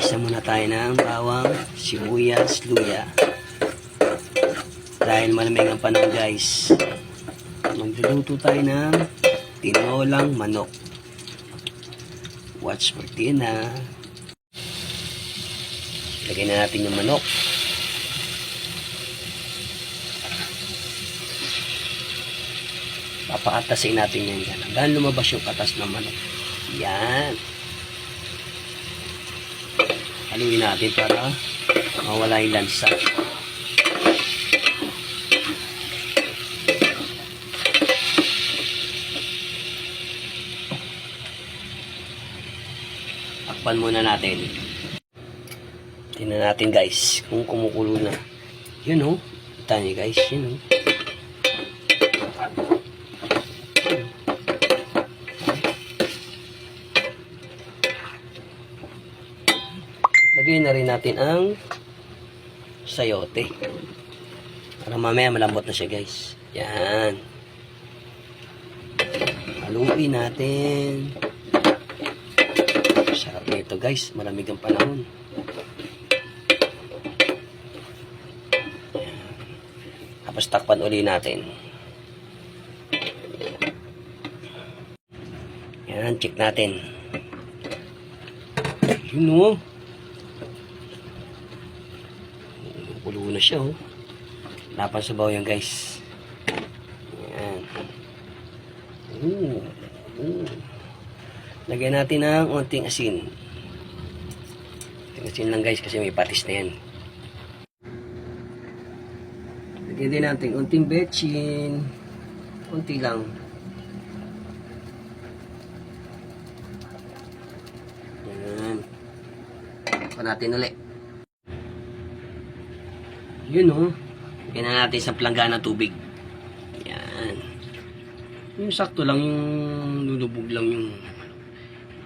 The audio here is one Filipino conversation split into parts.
Gisa muna tayo ng bawang, sibuyas, luya. Dahil malamig ang panahon guys, magluluto tayo ng tinolang manok. Watch for Tina. Lagay na natin yung manok. Papakatasin natin yan dyan hanggang lumabas yung katas ng manok. Yan. Haluin natin para mawala yung lansa. Takpan muna natin. Tingnan natin guys kung kumukulo na. Yun o. Kita niyo guys. Yun o. Lagyan na rin natin ang sayote. Para mamaya malambot na siya guys. Yan. Haluin natin. Sarap nito guys. Malamig ang panahon. Yan. Tapos takpan uli natin. Yan. Check natin. Yun o. Kulo na siya, oh. Lapan sa baw yan, guys. Ayan. Lagyan natin ng unting asin. Unting asin lang, guys, kasi may patis na yan. Lagyan din natin unting betchin. Unti lang. Ayan. Pa natin ulit. Yun o. Lagyan na natin sa planggana tubig. Yan. Yung sakto lang yung lulubog lang yung.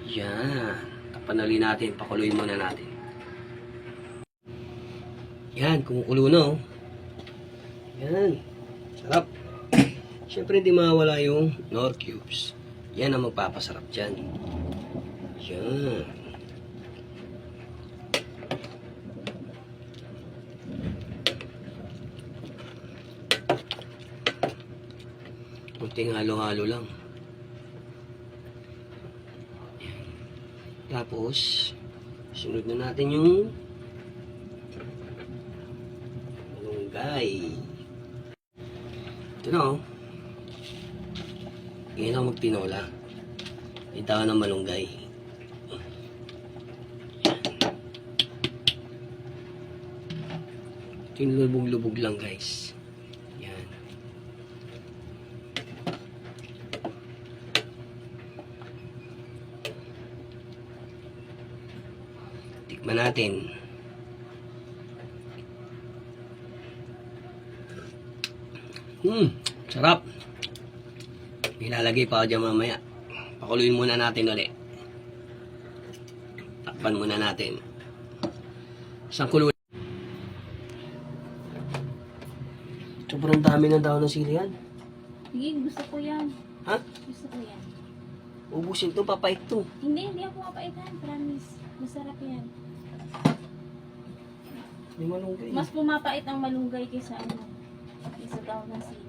Yan. Tapanali natin. Pakuluin muna natin. Yan. Kumukulo na o. Yan. Sarap. Siyempre hindi mawala yung Knorr cubes. Yan ang magpapasarap dyan. Yan. Kunting halo-halo lang. Tapos, sunod na natin yung malunggay. Ito na oh. Ngayon ako magtinola. Ito ng malunggay. Ito yung lubog-lubog lang guys. Tikman natin. Sarap. Ilalagay pa ako dyan mamaya. Pakuluin muna natin ulit. Takpan muna natin. Isang kulo. Sobrang dami ng daon ng sili yan. Sige, gusto ko yan. Ha? Gusto ko yan. Ubusin to, papait to. Hindi ako mapaitan. Promise. Masarap yan. May malunggay. Mas pumapait ang malunggay kaysa ano. Kaysa daw ng sili.